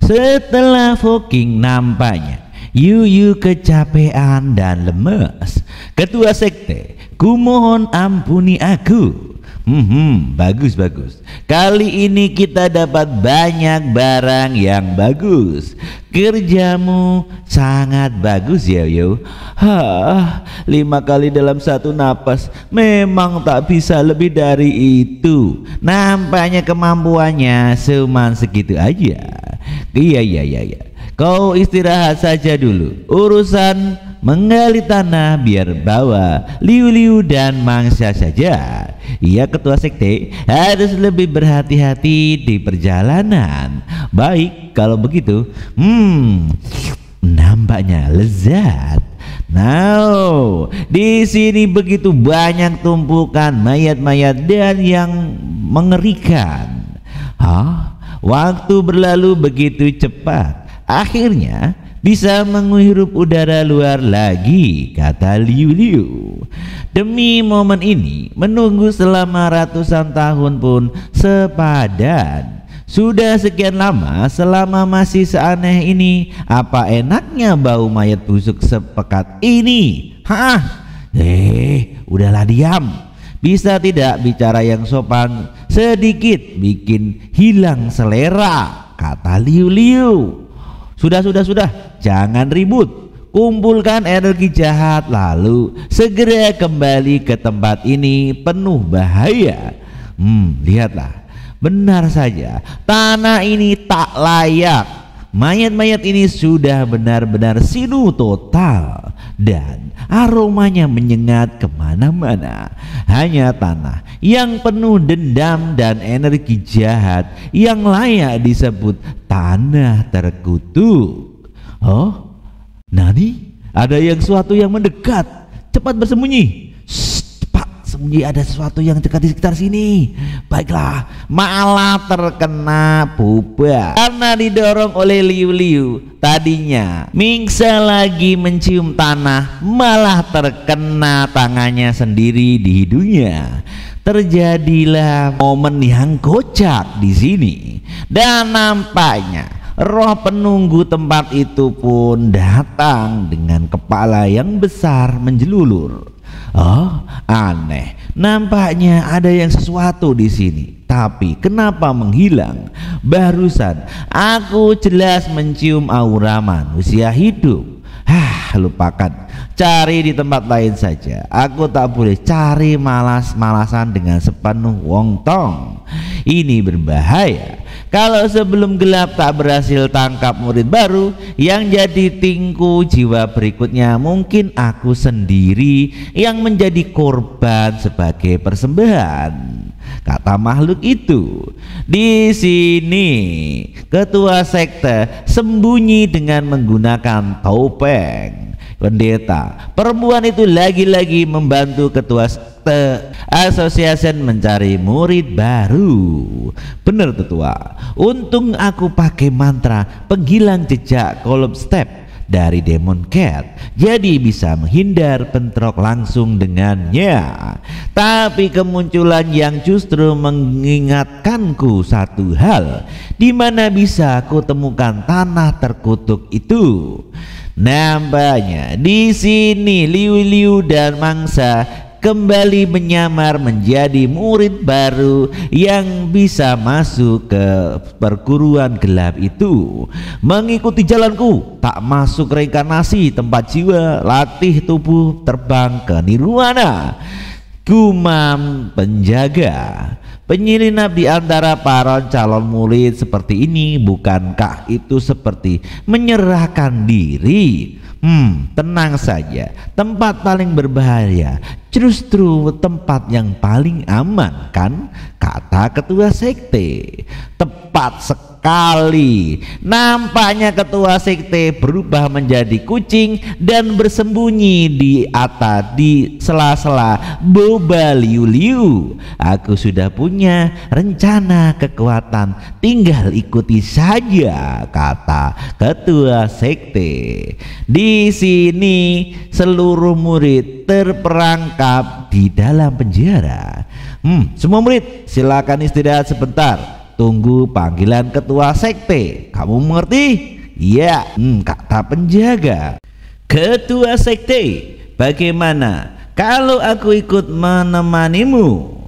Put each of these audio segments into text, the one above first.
Setelah Foking nampaknya Yuyu kecapean dan lemes. Ketua sekte, kumohon ampuni aku. Bagus. Kali ini kita dapat banyak barang yang bagus. Kerjamu sangat bagus ya Yo. 5 kali dalam satu napas, memang tak bisa lebih dari itu. Nampaknya kemampuannya cuma segitu aja. Iya. Kau istirahat saja dulu. Urusan menggali tanah biar bawa Liu dan Mangsa saja. Iya ketua sekte, harus lebih berhati-hati di perjalanan. Baik kalau begitu. Nampaknya lezat. Now, di sini begitu banyak tumpukan mayat-mayat dan yang mengerikan. Waktu berlalu begitu cepat. Akhirnya bisa menghirup udara luar lagi, kata Liu. Demi momen ini menunggu selama ratusan tahun pun sepadan. Sudah sekian lama, selama masih seaneh ini, apa enaknya bau mayat busuk sepekat ini? Udahlah diam. Bisa tidak bicara yang sopan sedikit, bikin hilang selera, kata Liu. Sudah, jangan ribut. Kumpulkan energi jahat lalu segera kembali ke tempat ini penuh bahaya. Lihatlah, benar saja tanah ini tak layak. Mayat-mayat ini sudah benar-benar sinu total dan aromanya menyengat kemana-mana. Hanya tanah yang penuh dendam dan energi jahat yang layak disebut tanah terkutuk. Nani? Ada sesuatu yang mendekat. Cepat bersembunyi. Cepat sembunyi, ada sesuatu yang dekat di sekitar sini. Baiklah, malah terkena Puba karena didorong oleh Liu. Tadinya Mingsa lagi mencium tanah, malah terkena tangannya sendiri di hidungnya. Terjadilah momen yang kocak di sini, dan nampaknya roh penunggu tempat itu pun datang dengan kepala yang besar menjelulur. Aneh, nampaknya ada yang sesuatu di sini. Tapi kenapa menghilang? Barusan aku jelas mencium aura manusia hidup. Lupakan, cari di tempat lain saja. Aku tak boleh cari malas-malasan dengan sepenuh wong tong. Ini berbahaya. Kalau sebelum gelap tak berhasil tangkap murid baru, yang jadi tingku jiwa berikutnya mungkin aku sendiri yang menjadi korban sebagai persembahan, kata makhluk itu. Di sini ketua sekte sembunyi dengan menggunakan topeng. Pendeta perempuan itu lagi-lagi membantu ketua sekte association mencari murid baru. Bener tetua, untung aku pakai mantra penghilang jejak kolom step dari Demon Cat, jadi bisa menghindar bentrok langsung dengannya. Tapi kemunculan yang justru mengingatkanku satu hal, di mana bisa aku temukan tanah terkutuk itu. Nampaknya di sini Liu dan Mangsa kembali menyamar menjadi murid baru yang bisa masuk ke perguruan gelap itu. Mengikuti jalanku, tak masuk reinkarnasi tempat jiwa, latih tubuh terbang ke nirwana. Gumam penjaga, penyelinap di antara para calon murid seperti ini, bukankah itu seperti menyerahkan diri? Tenang saja, tempat paling berbahaya justru tempat yang paling aman, kan? Kata ketua sekte. Tepat sekali. Nampaknya ketua sekte berubah menjadi kucing dan bersembunyi di sela-sela boba Liu. Aku sudah punya rencana kekuatan, tinggal ikuti saja, kata ketua sekte. Di sini seluruh murid terperangkap di dalam penjara. Semua murid silakan istirahat sebentar. tunggu panggilan ketua sekte. Kamu mengerti? Iya, kata penjaga. Ketua sekte, bagaimana kalau aku ikut menemanimu?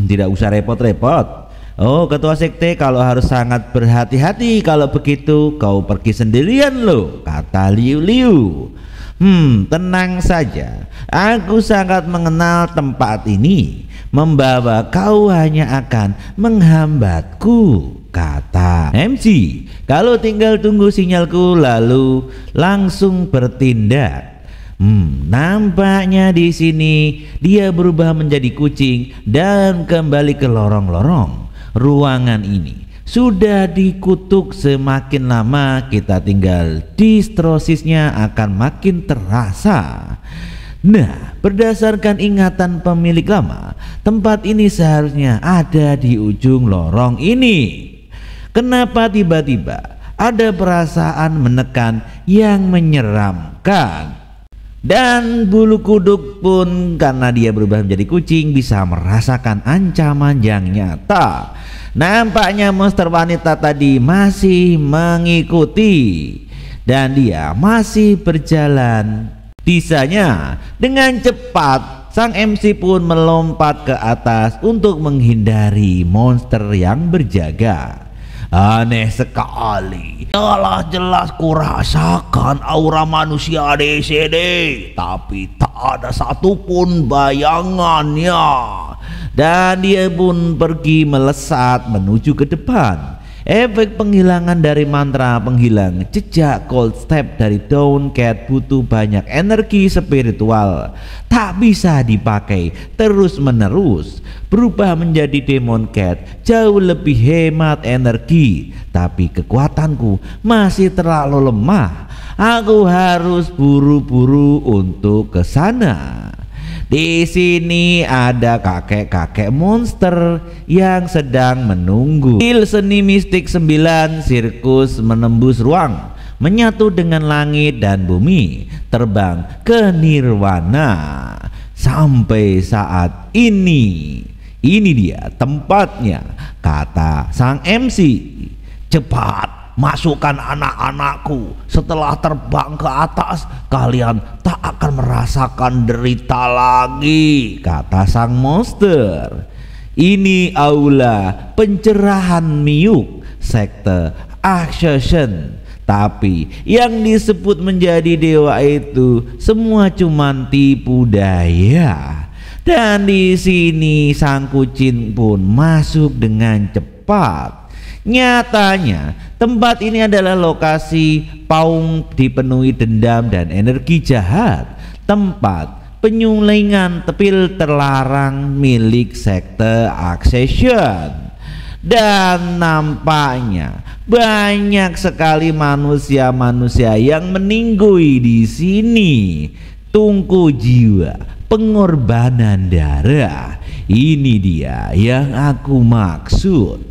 Tidak usah repot-repot. Oh, ketua sekte, kalau harus sangat berhati-hati. Kalau begitu kau pergi sendirian loh, kata Liu Liu. Tenang saja, aku sangat mengenal tempat ini. Membawa kau hanya akan menghambatku, kata MC. Kalau tinggal tunggu sinyalku lalu langsung bertindak. Nampaknya di sini dia berubah menjadi kucing dan kembali ke lorong-lorong. Ruangan ini sudah dikutuk, semakin lama kita tinggal distrosisnya akan makin terasa. Nah, berdasarkan ingatan pemilik lama, tempat ini seharusnya ada di ujung lorong ini. Kenapa tiba-tiba ada perasaan menekan yang menyeramkan? Dan bulu kuduk pun karena dia berubah menjadi kucing bisa merasakan ancaman yang nyata. Nampaknya monster wanita tadi masih mengikuti dan dia masih berjalan. Bisanya dengan cepat sang MC pun melompat ke atas untuk menghindari monster yang berjaga. Aneh sekali. Jelas kurasakan aura manusia di sini, tapi tak ada satupun bayangannya. Dan dia pun pergi melesat menuju ke depan. Efek penghilangan dari mantra penghilang jejak cold step dari Dawn Cat butuh banyak energi spiritual, tak bisa dipakai terus menerus. Berubah menjadi Demon Cat jauh lebih hemat energi, tapi kekuatanku masih terlalu lemah. Aku harus buru-buru untuk ke sana. Di sini ada kakek-kakek monster yang sedang menunggu. Seni mistik 9 sirkus menembus ruang, menyatu dengan langit dan bumi, terbang ke nirwana. Sampai saat ini dia tempatnya, kata sang MC. Cepat masukkan anak-anakku. Setelah terbang ke atas, kalian tak akan merasakan derita lagi, kata sang monster. Ini aula pencerahan Miyuk, sekte Accession. Tapi yang disebut menjadi dewa itu semua cuman tipu daya. Dan di sini sang kucing pun masuk dengan cepat. Nyatanya tempat ini adalah lokasi Paung dipenuhi dendam dan energi jahat, tempat penyulingan tepil terlarang milik sekte Accession. Dan nampaknya banyak sekali manusia-manusia yang meninggoy di sini. Tungku jiwa, pengorbanan darah, ini dia yang aku maksud.